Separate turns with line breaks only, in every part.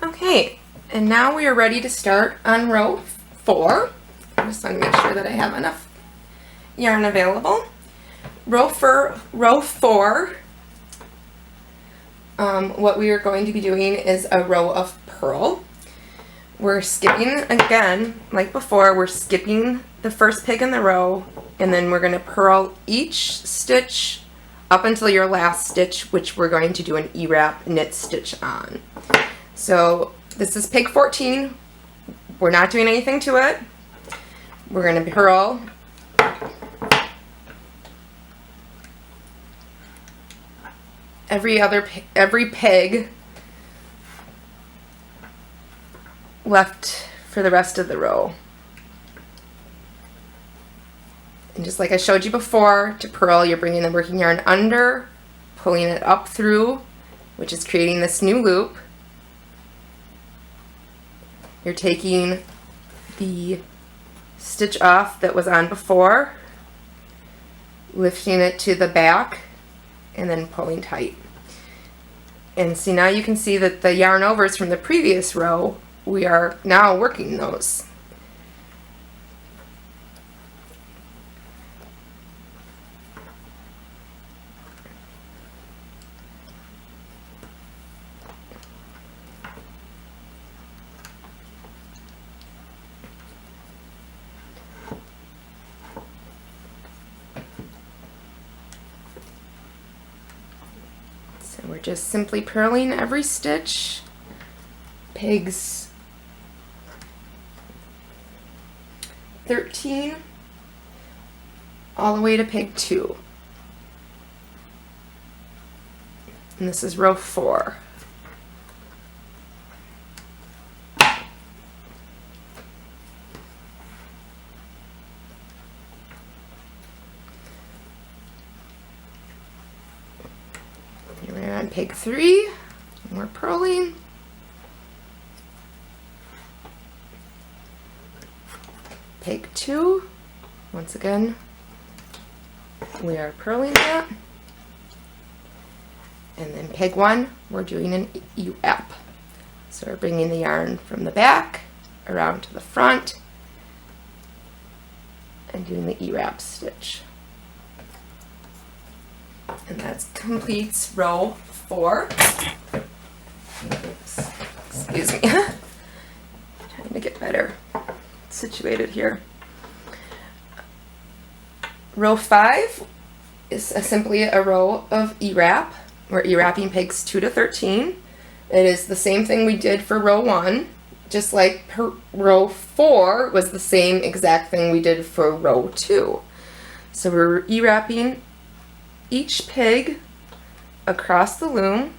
Okay, and now we are ready to start on row 4. I just want to make sure that I have enough yarn available. Row 4, what we are going to be doing is a row of purl. We're skipping again, like before, we're skipping the first peg in the row, and then we're going to purl each stitch up until your last stitch, which we're going to do an ewrap knit stitch on. So this is peg 14. We're not doing anything to it. We're going to purl every peg left for the rest of the row. And just like I showed you before, to purl, you're bringing the working yarn under, pulling it up through, which is creating this new loop. You're taking the stitch off that was on before, lifting it to the back, and then pulling tight. And see, now you can see that the yarn overs from the previous row, we are now working those. So we're just simply purling every stitch, pegs 13 all the way to peg 2. And this is row 4. We're on peg 3, and we're purling. Peg 2, once again, we are purling that. And then peg 1, we're doing an ewrap. So we're bringing the yarn from the back around to the front and doing the ewrap stitch. And that completes row 4. Excuse me. Trying to get better situated here. Row 5 is simply a row of ewrap. We're ewrapping pegs 2 to 13. It is the same thing we did for row 1, just like row 4 was the same exact thing we did for row 2. So we're ewrapping each peg across the loom.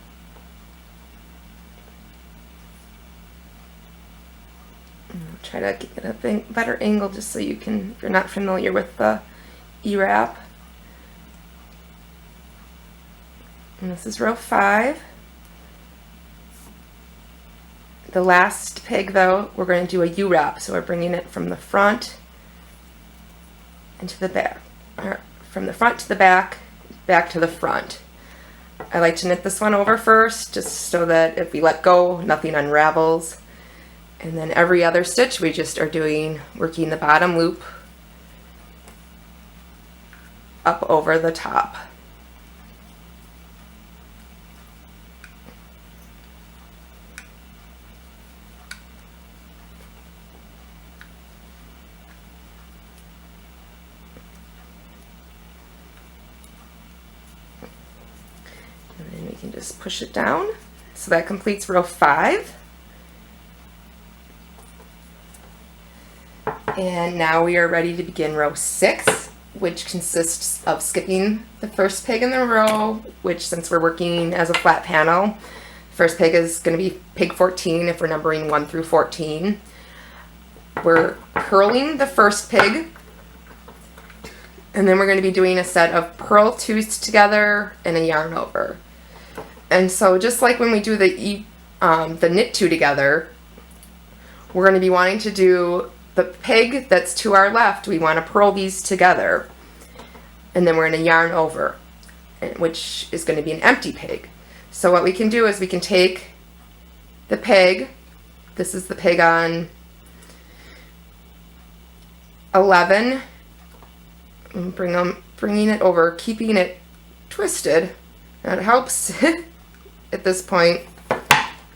I'll try to get a better angle just so you can, if you're not familiar with the ewrap. And this is row 5. The last peg, though, we're going to do a ewrap, so we're bringing it from the front and to the back, or from the front to the back to the front. I like to knit this one over first, just so that if we let go, nothing unravels. And then every other stitch we just are working the bottom loop up over the top. And then we can just push it down. So that completes row 5. And now we are ready to begin row 6, which consists of skipping the first peg in the row, which, since we're working as a flat panel, first peg is going to be peg 14 if we're numbering 1 through 14. We're purling the first peg, and then we're going to be doing a set of purl 2s together and a yarn over. And so just like when we do the knit 2 together, we're going to be wanting to do the peg that's to our left, we want to purl these together, and then we're going to yarn over, which is going to be an empty peg. So what we can do is we can take the peg. This is the peg on 11. And bringing it over, keeping it twisted. That helps at this point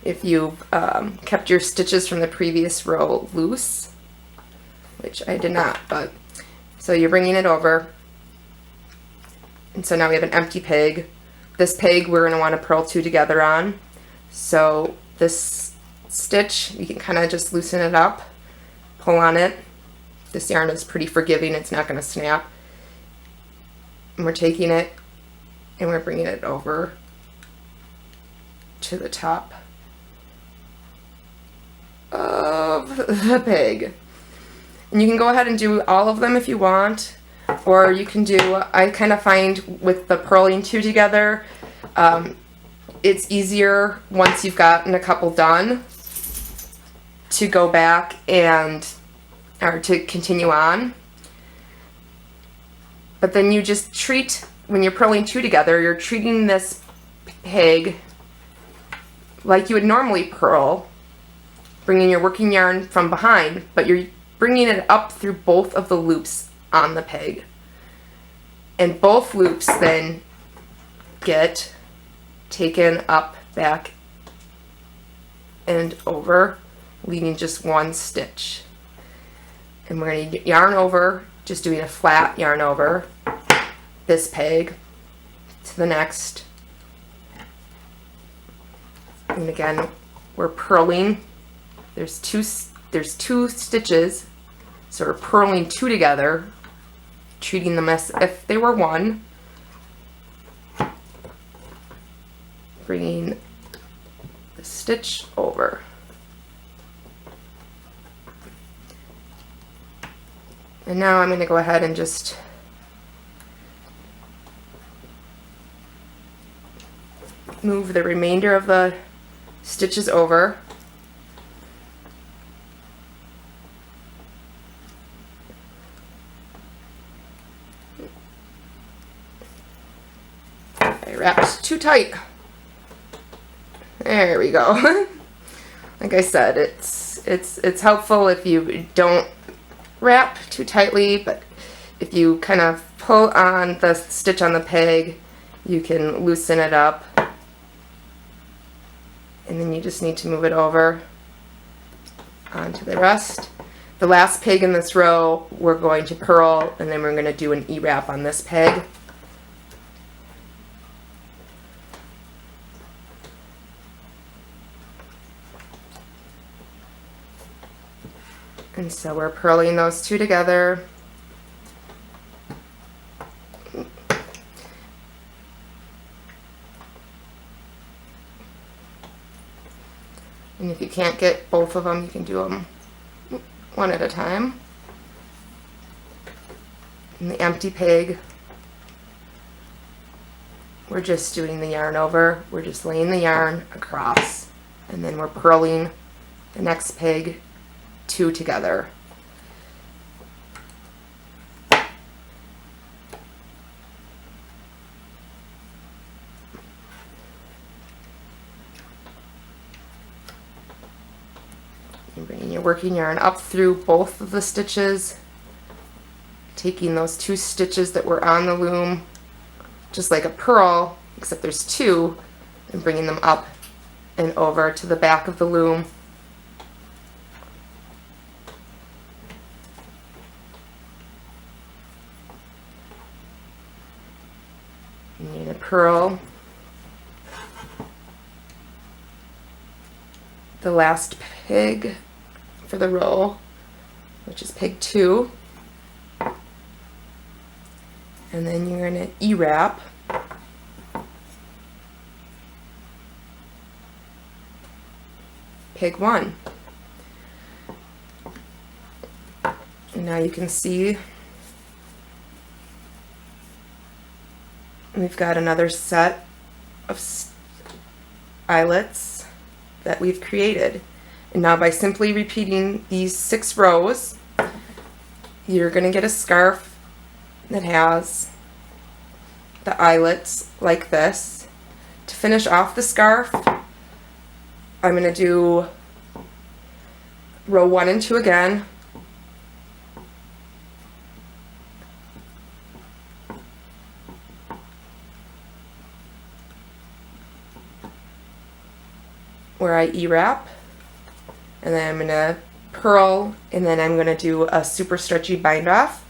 if you've kept your stitches from the previous row loose, which I did not, but so you're bringing it over. And so now we have an empty peg. This peg we're going to want to purl 2 together on. So this stitch, you can kind of just loosen it up, pull on it. This yarn is pretty forgiving, it's not going to snap. And we're taking it and we're bringing it over to the top of the peg. And you can go ahead and do all of them if you want, or you can do, I kind of find with the purling 2 together, it's easier once you've gotten a couple done to go back and, or to continue on. But then you just treat, when you're purling 2 together, you're treating this peg like you would normally purl, bringing your working yarn from behind, but you're bringing it up through both of the loops on the peg. And both loops then get taken up, back, and over, leaving just one stitch. And we're going to yarn over, just doing a flat yarn over this peg to the next. And again, we're purling. There's two stitches, so we're purling 2 together, treating them as if they were one. Bringing the stitch over. And now I'm going to go ahead and just move the remainder of the stitches over. I wrapped too tight. There we go. Like I said, it's helpful if you don't wrap too tightly, but if you kind of pull on the stitch on the peg, you can loosen it up. And then you just need to move it over onto the rest. The last peg in this row, we're going to purl, and then we're going to do an ewrap on this peg. And so we're purling those 2 together. And if you can't get both of them, you can do them one at a time. And the empty peg, we're just doing the yarn over. We're just laying the yarn across, and then we're purling the next peg 2 together. You're bringing your working yarn up through both of the stitches, taking those 2 stitches that were on the loom, just like a purl, except there's 2, and bringing them up and over to the back of the loom. And you're going to purl the last peg for the row, which is peg 2. And then you're going to ewrap peg 1. And now you can see we've got another set of eyelets that we've created. And now by simply repeating these 6 rows, you're going to get a scarf that has the eyelets like this. To finish off the scarf, I'm going to do row 1 and 2 again. Where I ewrap, and then I'm going to purl, and then I'm going to do a super stretchy bind off.